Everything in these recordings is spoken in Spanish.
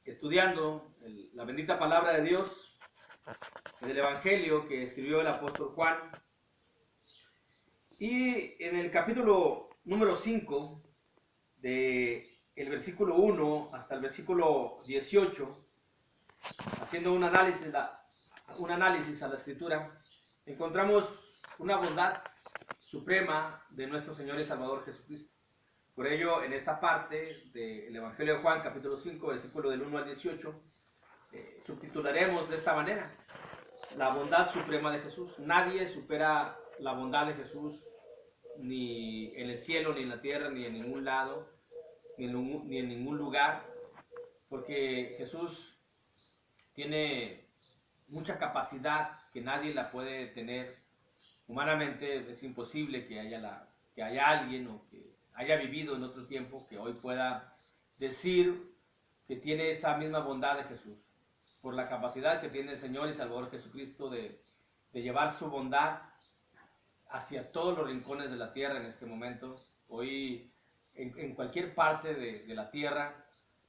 estudiando la bendita palabra de Dios en el Evangelio que escribió el apóstol Juan. Y en el capítulo número 5, del versículo 1 hasta el versículo 18, haciendo un análisis a la escritura, encontramos una bondad suprema de nuestro Señor y Salvador Jesucristo. Por ello, en esta parte del Evangelio de Juan, capítulo 5, versículo del 1 al 18, subtitularemos de esta manera: la bondad suprema de Jesús. Nadie supera la bondad de Jesús, ni en el cielo, ni en la tierra, ni en ningún lado, ni en ningún lugar, porque Jesús tiene mucha capacidad que nadie la puede tener. Humanamente es imposible que haya alguien o que haya vivido en otro tiempo que hoy pueda decir que tiene esa misma bondad de Jesús, por la capacidad que tiene el Señor y Salvador Jesucristo de llevar su bondad hacia todos los rincones de la tierra en este momento. Hoy, en cualquier parte de la tierra,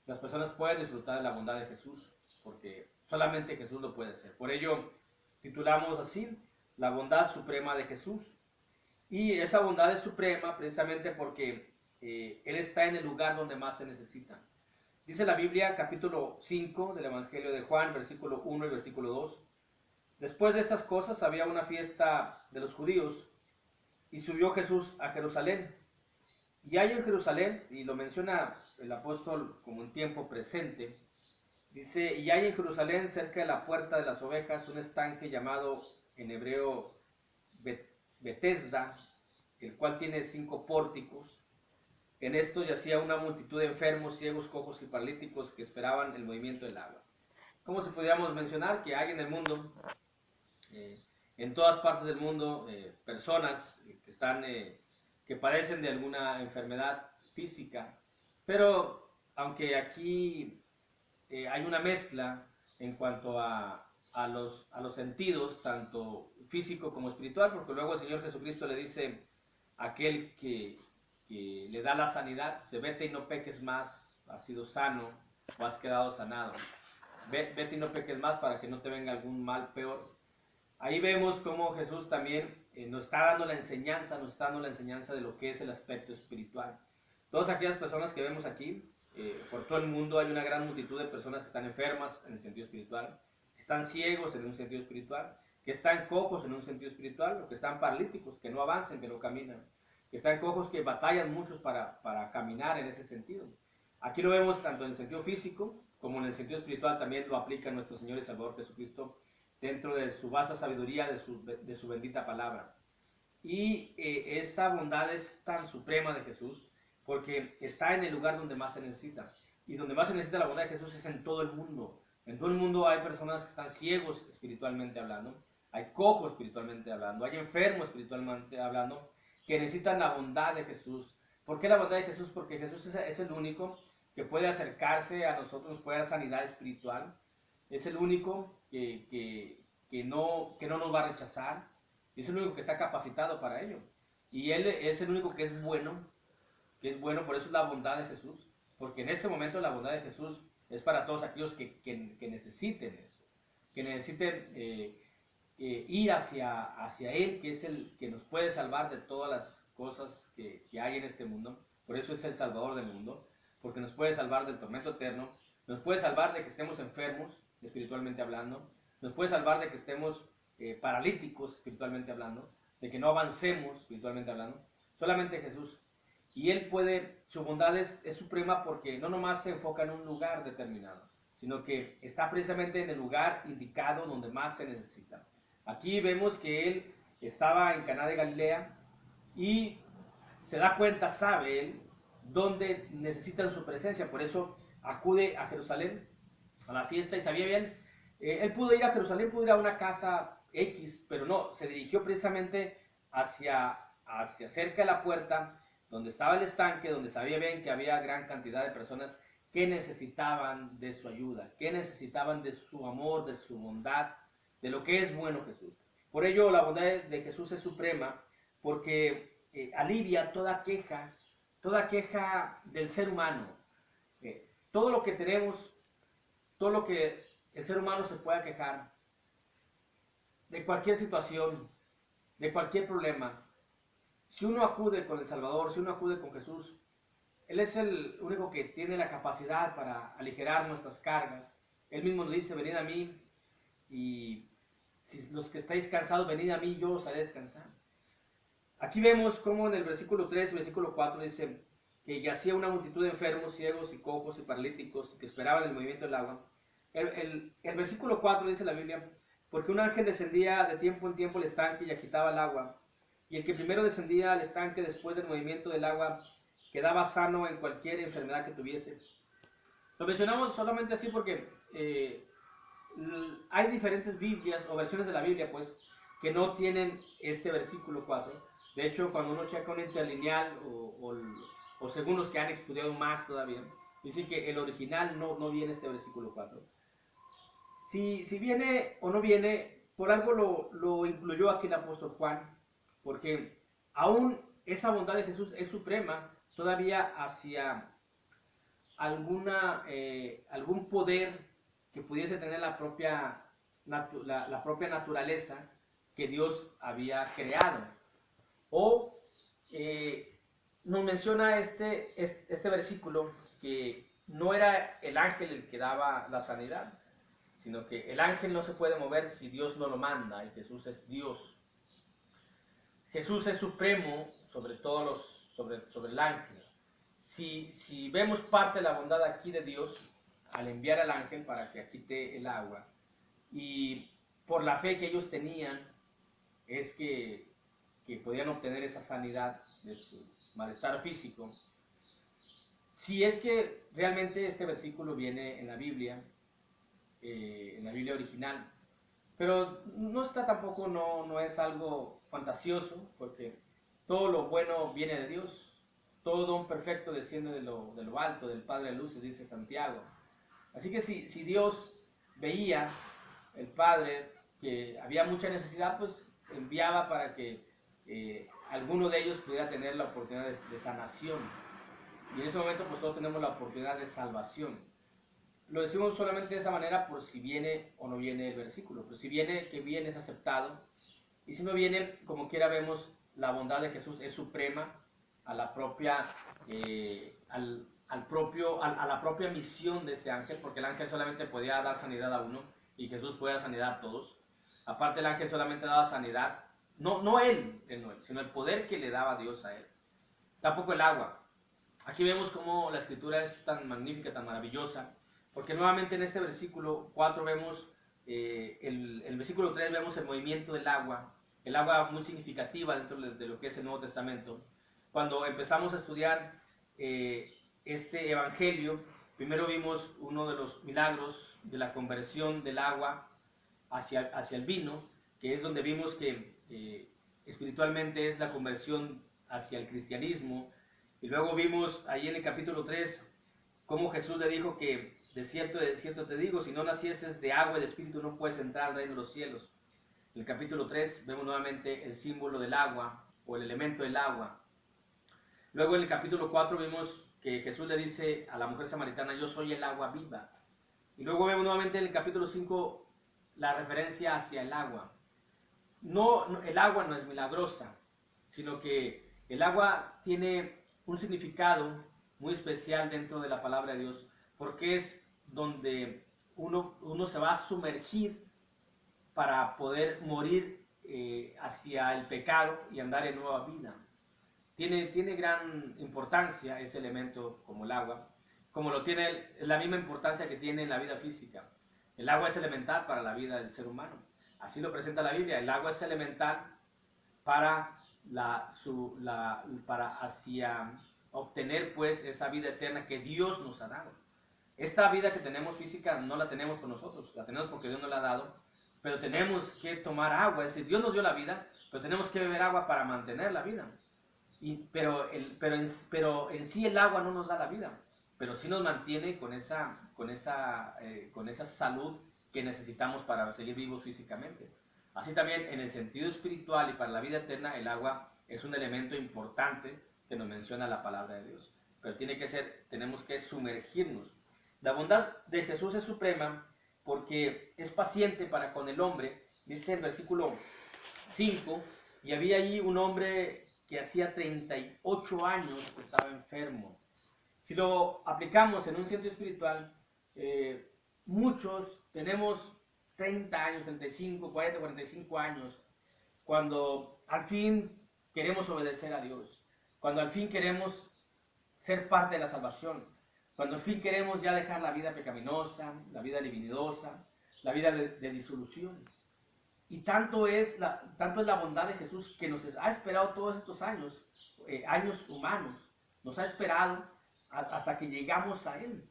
las personas pueden disfrutar de la bondad de Jesús, porque solamente Jesús lo puede hacer. Por ello, titulamos así: la bondad suprema de Jesús. Y esa bondad es suprema precisamente porque Él está en el lugar donde más se necesita. Dice la Biblia, capítulo 5 del Evangelio de Juan, versículo 1 y versículo 2. Después de estas cosas había una fiesta de los judíos y subió Jesús a Jerusalén. Y hay en Jerusalén, y lo menciona el apóstol como en tiempo presente, dice: y hay en Jerusalén, cerca de la puerta de las ovejas, un estanque llamado en hebreo Betesda, el cual tiene 5 pórticos. En esto yacía una multitud de enfermos, ciegos, cojos y paralíticos que esperaban el movimiento del agua. ¿Cómo se podríamos mencionar que hay en el mundo, en todas partes del mundo, personas que padecen de alguna enfermedad física? Pero aunque aquí hay una mezcla en cuanto a los sentidos, tanto físico como espiritual, porque luego el Señor Jesucristo le dice a aquel que le da la sanidad: se vete y no peques más, has sido sano o has quedado sanado. Vete y no peques más para que no te venga algún mal peor. Ahí vemos cómo Jesús también nos está dando la enseñanza, de lo que es el aspecto espiritual. Todas aquellas personas que vemos aquí, por todo el mundo hay una gran multitud de personas que están enfermas en el sentido espiritual, que están ciegos en un sentido espiritual, que están cojos en un sentido espiritual, o que están paralíticos, que no avancen, que no caminan, que están cojos, que batallan muchos para caminar en ese sentido. Aquí lo vemos tanto en el sentido físico como en el sentido espiritual. También lo aplica nuestro Señor y Salvador Jesucristo dentro de su vasta sabiduría, de su bendita palabra. Y esta bondad es tan suprema de Jesús porque está en el lugar donde más se necesita. Y donde más se necesita la bondad de Jesús es en todo el mundo. En todo el mundo hay personas que están ciegos espiritualmente hablando, hay cojos espiritualmente hablando, hay enfermos espiritualmente hablando, que necesitan la bondad de Jesús. ¿Por qué la bondad de Jesús? Porque Jesús es el único que puede acercarse a nosotros, puede dar sanidad espiritual. Es el único que no nos va a rechazar. Es el único que está capacitado para ello. Y Él es el único que es bueno, por eso es la bondad de Jesús. Porque en este momento la bondad de Jesús es para todos aquellos que necesiten eso, que necesiten ir hacia Él, que es el que nos puede salvar de todas las cosas que hay en este mundo. Por eso es el Salvador del mundo, porque nos puede salvar del tormento eterno, nos puede salvar de que estemos enfermos espiritualmente hablando, nos puede salvar de que estemos paralíticos espiritualmente hablando, de que no avancemos espiritualmente hablando. Solamente Jesús. Y Él puede, su bondad es suprema porque no nomás se enfoca en un lugar determinado, sino que está precisamente en el lugar indicado donde más se necesita. Aquí vemos que Él estaba en Caná de Galilea y se da cuenta, sabe Él, dónde necesitan su presencia. Por eso acude a Jerusalén, a la fiesta, y sabía bien, Él pudo ir a Jerusalén, pudo ir a una casa X, pero no, se dirigió precisamente hacia cerca de la puerta, donde estaba el estanque, donde sabía bien que había gran cantidad de personas que necesitaban de su ayuda, que necesitaban de su amor, de su bondad, de lo que es bueno Jesús. Por ello la bondad de Jesús es suprema, porque alivia toda queja del ser humano. todo lo que tenemos, todo lo que el ser humano se pueda quejar, de cualquier situación, de cualquier problema, si uno acude con el Salvador, si uno acude con Jesús, Él es el único que tiene la capacidad para aligerar nuestras cargas. Él mismo nos dice, venid a mí, y si los que estáis cansados, venid a mí, yo os haré descansar. Aquí vemos cómo en el versículo 3 y versículo 4 dice que yacía una multitud de enfermos, ciegos y cojos y paralíticos que esperaban el movimiento del agua. El versículo 4 dice la Biblia, porque un ángel descendía de tiempo en tiempo al estanque y agitaba el agua, y el que primero descendía al estanque después del movimiento del agua quedaba sano en cualquier enfermedad que tuviese. Lo mencionamos solamente así porque hay diferentes Biblias o versiones de la Biblia, pues, que no tienen este versículo 4. De hecho, cuando uno checa un interlineal o según los que han estudiado más todavía, dicen que el original no viene este versículo 4. Si viene o no viene, por algo lo incluyó aquí el apóstol Juan, porque aún esa bondad de Jesús es suprema todavía hacia algún poder que pudiese tener la propia naturaleza que Dios había creado. O nos menciona este versículo que no era el ángel el que daba la sanidad, sino que el ángel no se puede mover si Dios no lo manda, y Jesús es Dios. Jesús es supremo sobre todos sobre el ángel. Si vemos parte de la bondad aquí de Dios al enviar al ángel para que agite el agua, y por la fe que ellos tenían, es que podían obtener esa sanidad de su malestar físico. Si es que realmente este versículo viene en la Biblia original, pero no está tampoco, no es algo fantasioso, porque todo lo bueno viene de Dios. Todo don perfecto desciende de lo alto, del Padre de luces, dice Santiago. Así que si Dios veía, el Padre, que había mucha necesidad, pues enviaba para que alguno de ellos pudiera tener la oportunidad de sanación. Y en ese momento pues todos tenemos la oportunidad de salvación. Lo decimos solamente de esa manera por si viene o no viene el versículo. Pero si viene, que viene es aceptado. Y si no viene, como quiera vemos, la bondad de Jesús es suprema a la propia, a la propia misión de este ángel, porque el ángel solamente podía dar sanidad a uno y Jesús podía dar sanidad a todos. Aparte el ángel solamente daba sanidad, no él, sino el poder que le daba Dios a él. Tampoco el agua. Aquí vemos cómo la escritura es tan magnífica, tan maravillosa, porque nuevamente en este versículo 4 vemos, el versículo 3 vemos el movimiento del agua, el agua muy significativa dentro de lo que es el Nuevo Testamento. Cuando empezamos a estudiar este evangelio, primero vimos uno de los milagros de la conversión del agua hacia el vino, que es donde vimos que espiritualmente es la conversión hacia el cristianismo. Y luego vimos ahí en el capítulo 3 cómo Jesús le dijo que de cierto te digo, si no nacieses de agua y de espíritu no puedes entrar al reino de los cielos. En el capítulo 3 vemos nuevamente el símbolo del agua o el elemento del agua. Luego en el capítulo 4 vimos que Jesús le dice a la mujer samaritana, yo soy el agua viva. Y luego vemos nuevamente en el capítulo 5 la referencia hacia el agua. El agua no es milagrosa, sino que el agua tiene un significado muy especial dentro de la palabra de Dios, porque es donde uno se va a sumergir para poder morir hacia el pecado y andar en nueva vida. Tiene gran importancia ese elemento como el agua, como lo tiene la misma importancia que tiene en la vida física. El agua es elemental para la vida del ser humano. Así lo presenta la Biblia. El agua es elemental para hacia obtener pues esa vida eterna que Dios nos ha dado. Esta vida que tenemos física no la tenemos por nosotros, la tenemos porque Dios nos la ha dado, pero tenemos que tomar agua. Es decir, Dios nos dio la vida, pero tenemos que beber agua para mantener la vida. Pero en sí el agua no nos da la vida, pero sí nos mantiene con esa salud que necesitamos para seguir vivos físicamente. Así también en el sentido espiritual y para la vida eterna, el agua es un elemento importante que nos menciona la palabra de Dios. Pero tenemos que sumergirnos. La bondad de Jesús es suprema porque es paciente para con el hombre. Dice el versículo 5, y había allí un hombre que hacía 38 años que estaba enfermo. Si lo aplicamos en un sentido espiritual, muchos tenemos 30 años, 35, 40, 45 años, cuando al fin queremos obedecer a Dios, cuando al fin queremos ser parte de la salvación, cuando al fin queremos ya dejar la vida pecaminosa, la vida libidinosa, la vida de disolución. Y tanto es la bondad de Jesús que nos ha esperado todos estos años, años humanos, nos ha esperado hasta que llegamos a Él.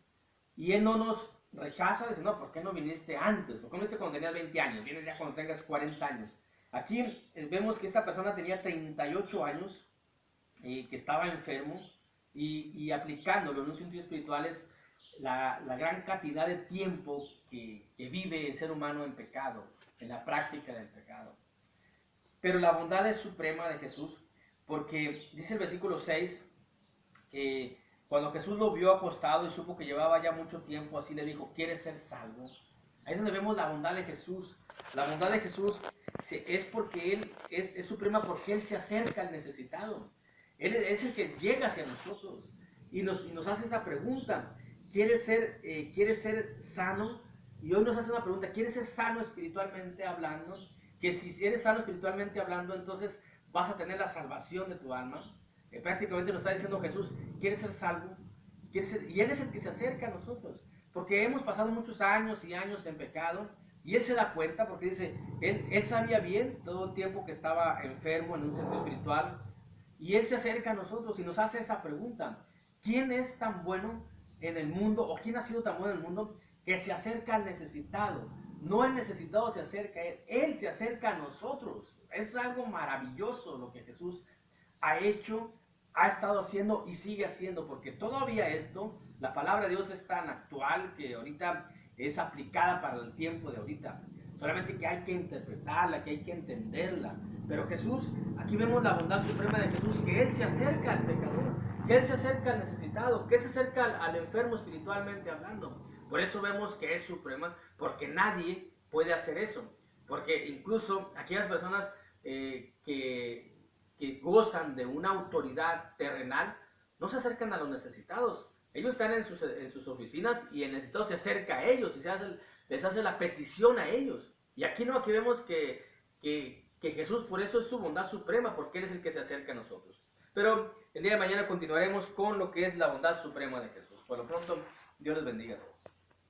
Y Él no nos rechaza, dice, no, ¿por qué no viniste antes? ¿Por qué no viniste cuando tenías 20 años? Vienes ya cuando tengas 40 años. Aquí vemos que esta persona tenía 38 años, que estaba enfermo, y aplicándolo en un sentido espiritual es la gran cantidad de tiempo que vive el ser humano en pecado, en la práctica del pecado. Pero la bondad es suprema de Jesús, porque dice el versículo 6, que cuando Jesús lo vio acostado y supo que llevaba ya mucho tiempo, así le dijo, ¿quieres ser salvo? Ahí es donde vemos la bondad de Jesús. La bondad de Jesús es porque Él es suprema, porque Él se acerca al necesitado. Él es el que llega hacia nosotros y nos hace esa pregunta, ¿quieres ser sano? Y hoy nos hace una pregunta, ¿quieres ser sano espiritualmente hablando? Que si eres sano espiritualmente hablando, entonces vas a tener la salvación de tu alma. Prácticamente nos está diciendo Jesús, ¿quieres ser salvo? Y Él es el que se acerca a nosotros, porque hemos pasado muchos años y años en pecado, y Él se da cuenta, porque dice, Él sabía bien todo el tiempo que estaba enfermo en un sentido espiritual, y Él se acerca a nosotros y nos hace esa pregunta, ¿quién es tan bueno en el mundo, o quién ha sido tan bueno en el mundo, que se acerca al necesitado? No el necesitado se acerca a Él se acerca a nosotros. Es algo maravilloso lo que Jesús ha hecho, ha estado haciendo y sigue haciendo, porque todavía esto, la palabra de Dios es tan actual que ahorita es aplicada para el tiempo de ahorita. Solamente que hay que interpretarla, que hay que entenderla. Pero Jesús, aquí vemos la bondad suprema de Jesús, que Él se acerca al pecador, que Él se acerca al necesitado, que Él se acerca al enfermo espiritualmente hablando. Por eso vemos que es suprema, porque nadie puede hacer eso. Porque incluso aquellas personas que gozan de una autoridad terrenal, no se acercan a los necesitados. Ellos están en sus oficinas y el necesitado se acerca a ellos y les hace la petición a ellos. Y aquí no, aquí vemos que Jesús, por eso es su bondad suprema, porque Él es el que se acerca a nosotros. Pero el día de mañana continuaremos con lo que es la bondad suprema de Jesús. Por lo pronto, Dios les bendiga a todos.